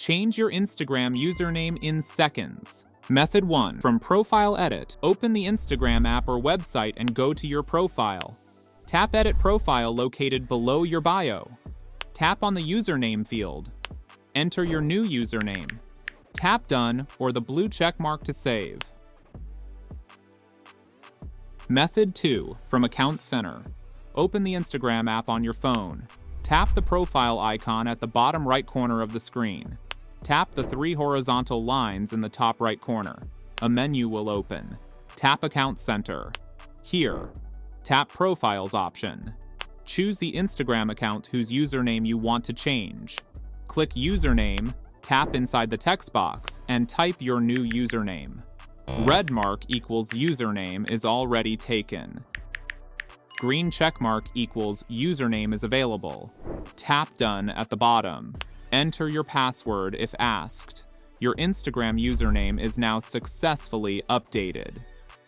Change your Instagram username in seconds. Method 1. From Profile Edit, open the Instagram app or website and go to your profile. Tap Edit Profile located below your bio. Tap on the username field. Enter your new username. Tap Done or the blue check mark to save. Method 2. From Account Center, open the Instagram app on your phone. Tap the profile icon at the bottom right corner of the screen. Tap the 3 horizontal lines in the top right corner. A menu will open. Tap Account Center. Here, tap Profiles option. Choose the Instagram account whose username you want to change. Click Username, tap inside the text box, and type your new username. Red mark equals username is already taken. Green check mark equals username is available. Tap Done at the bottom. Enter your password if asked. Your Instagram username is now successfully updated.